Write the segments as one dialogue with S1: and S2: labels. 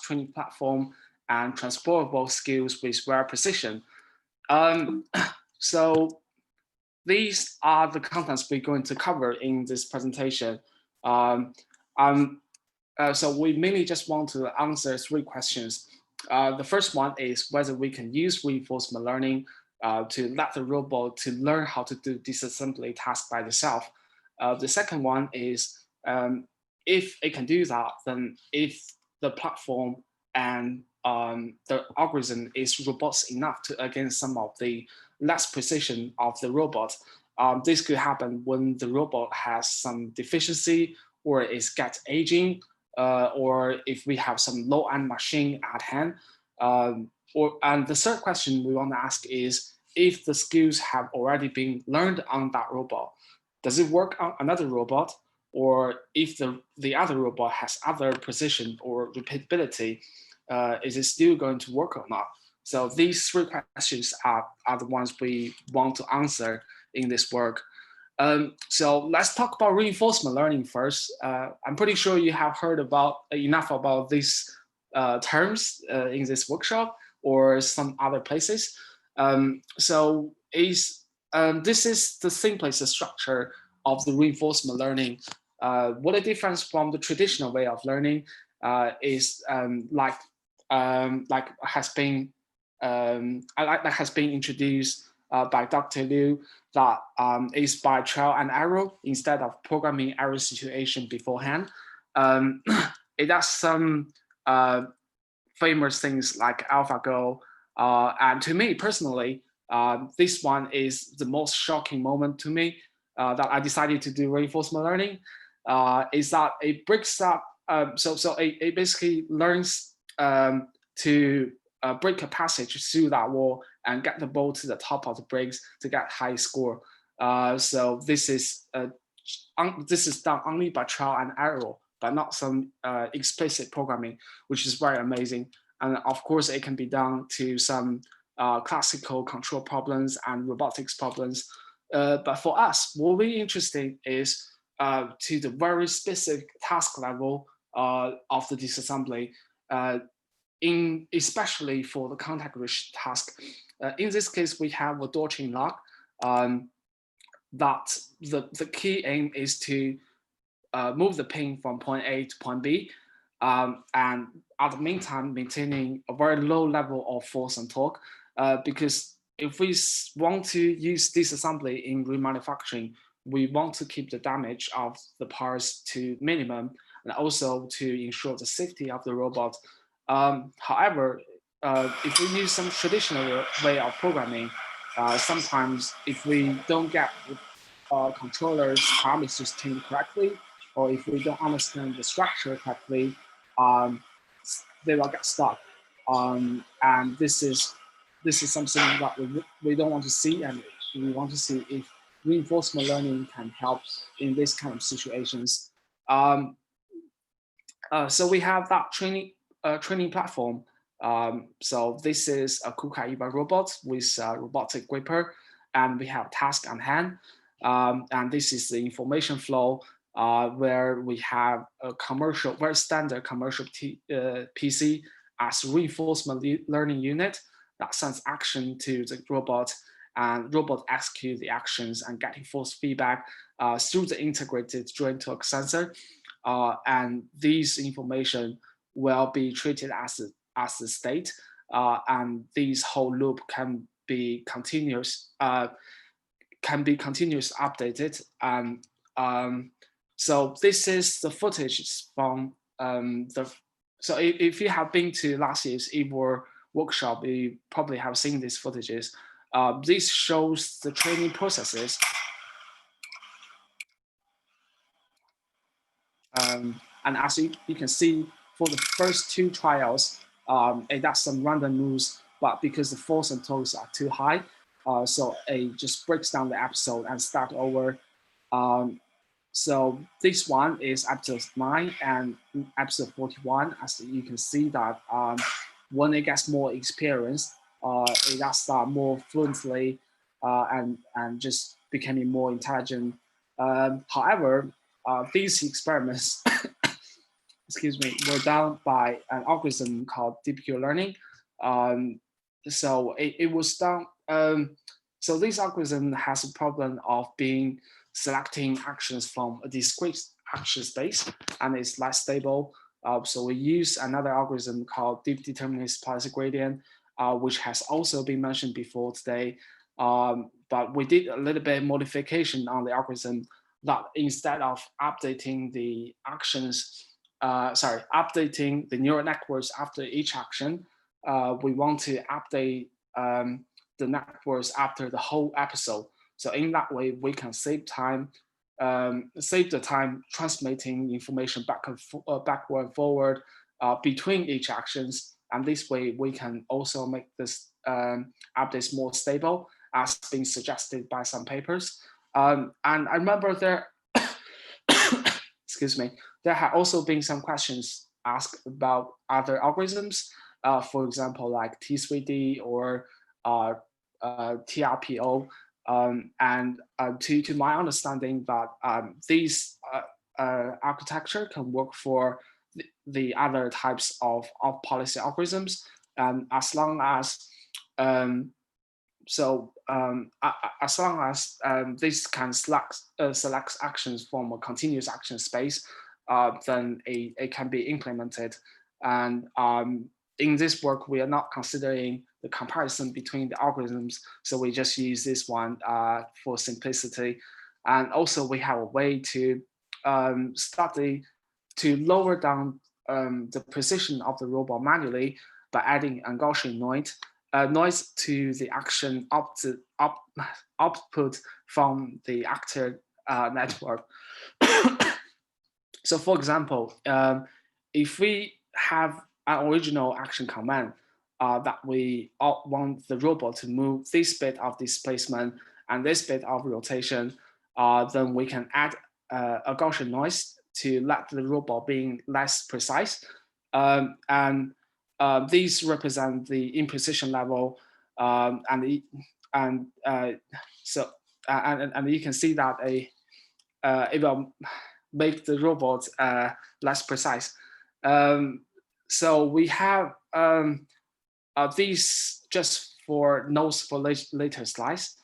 S1: training platform and transportable skills with rare precision. So these are the contents we're going to cover in this presentation. So we mainly just want to answer 3 questions. The first one is whether we can use reinforcement learning to let the robot to learn how to do disassembly task by itself. The second one is if it can do that, then if the platform and the algorithm is robust enough to against some of the less precision of the robot. This could happen when the robot has some deficiency or is get aging, or if we have some low-end machine at hand. And the third question we want to ask is if the skills have already been learned on that robot, does it work on another robot? Or if the other robot has other precision or repeatability, is it still going to work or not? So these 3 questions are the ones we want to answer in this work. So let's talk about reinforcement learning first. I'm pretty sure you have heard about enough about these terms in this workshop or some other places. This is the simplest structure of the reinforcement learning. What the difference from the traditional way of learning is like has been introduced by Dr. Liu, that is by trial and error instead of programming error situation beforehand. It does some famous things like AlphaGo, and to me personally, this one is the most shocking moment to me that I decided to do reinforcement learning. Is that it breaks up, it basically learns to break a passage through that wall and get the ball to the top of the bricks to get high score. So this is done only by trial and error, but not some explicit programming, which is very amazing. And of course, it can be done to some classical control problems and robotics problems. But for us, what we're interested is to the very specific task level of the disassembly, especially for the contact-rich task. In this case, we have a door chain lock that the key aim is to move the pin from point A to point B, and at the meantime, maintaining a very low level of force and torque, because if we want to use disassembly in remanufacturing, we want to keep the damage of the parts to minimum and also to ensure the safety of the robot. However, if we use some traditional way of programming, sometimes if we don't get the controller's parameters tuned correctly, or if we don't understand the structure correctly, they will get stuck. And this is something that we don't want to see, and we want to see if reinforcement learning can help in this kind of situations. So we have that training platform. So this is a KUKA IWAR robot with a robotic gripper, and we have task on hand. And this is the information flow where we have a commercial, very standard commercial PC as reinforcement learning unit that sends action to the robot, and robot execute the actions and getting force feedback through the integrated joint torque sensor. And these information will be treated as the state, and this whole loop can be continuous updated. And so this is the footage from so if you have been to last year's IWAR workshop, you probably have seen these footages. This shows the training processes. And as you can see, for the first 2 trials, it does some random moves, but because the force and torques are too high, so it just breaks down the episode and start over. So this one is episode 9 and episode 41. As you can see that when it gets more experience, it does start more fluently and just becoming more intelligent. However, these experiments were done by an algorithm called DeepQ learning. So it was done. So this algorithm has a problem of being selecting actions from a discrete action space, and it's less stable. So we use another algorithm called deep deterministic policy gradient, which has also been mentioned before today. But we did a little bit of modification on the algorithm that instead of updating the actions, updating the neural networks after each action, we want to update the networks after the whole episode. So in that way, we can save time, save the time transmitting information backward and forward between each actions. And this way, we can also make this updates more stable, as being suggested by some papers. And I remember there, excuse me, there have also been some questions asked about other algorithms, for example, like T3D or TRPO. And to my understanding that these architecture can work for the other types of policy algorithms, as long as as long as this can select actions from a continuous action space, then it can be implemented. And in this work, we are not considering the comparison between the algorithms, so we just use this one for simplicity. And also, we have a way to to lower down the precision of the robot manually by adding a Gaussian noise to the action output from the actor network. So for example, if we have an original action command that we want the robot to move this bit of displacement and this bit of rotation, then we can add a Gaussian noise to let the robot being less precise. And these represent the imprecision level, and you can see that it will make the robot less precise. So we have these just for notes for later slides.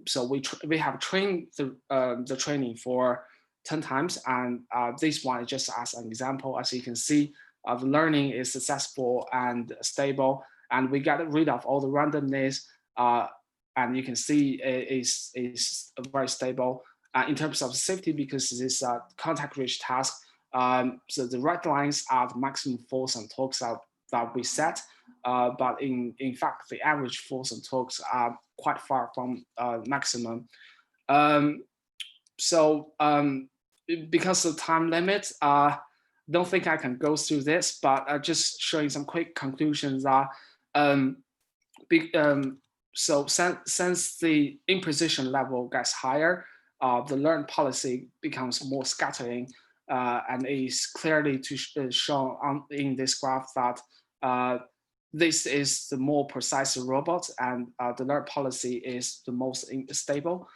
S1: So we have trained the training for 10 times, and this one is just as an example. As you can see, the learning is successful and stable, and we got rid of all the randomness, and you can see it is very stable in terms of safety, because this is a contact-rich task. So the red lines are the maximum force and torques that we set, but in fact, the average force and torques are quite far from maximum. Because of time limit, don't think I can go through this, but just showing some quick conclusions are, so since the imprecision level gets higher, the learned policy becomes more scattering, and it is clearly shown in this graph that this is the more precise robot, and the learned policy is the most stable.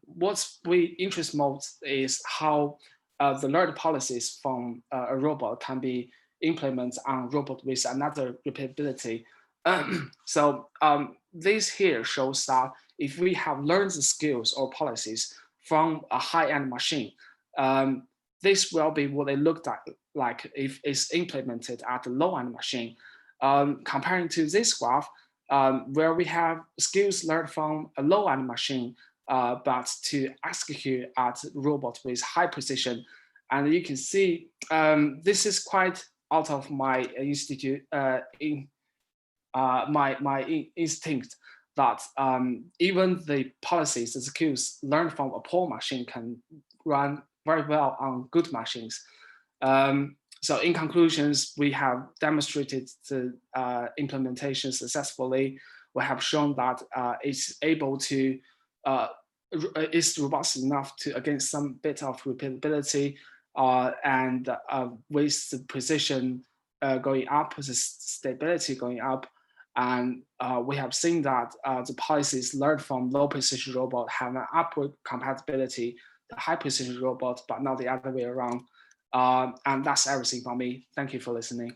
S1: What we interest most is how the learned policies from a robot can be implemented on a robot with another repeatability. So this here shows that if we have learned the skills or policies from a high-end machine, this will be what they looked at like if it's implemented at a low-end machine. Comparing to this graph, where we have skills learned from a low-end machine, but to execute at robot with high precision. And you can see this is quite out of my institute, my instinct that even the policies, the skills learned from a poor machine can run very well on good machines. So in conclusions, we have demonstrated the implementation successfully. We have shown that it's able to, is robust enough to against some bit of repeatability, and with the precision going up, the stability going up. And we have seen that the policies learned from low precision robot have an upward compatibility to high precision robot, but not the other way around. And that's everything from me. Thank you for listening.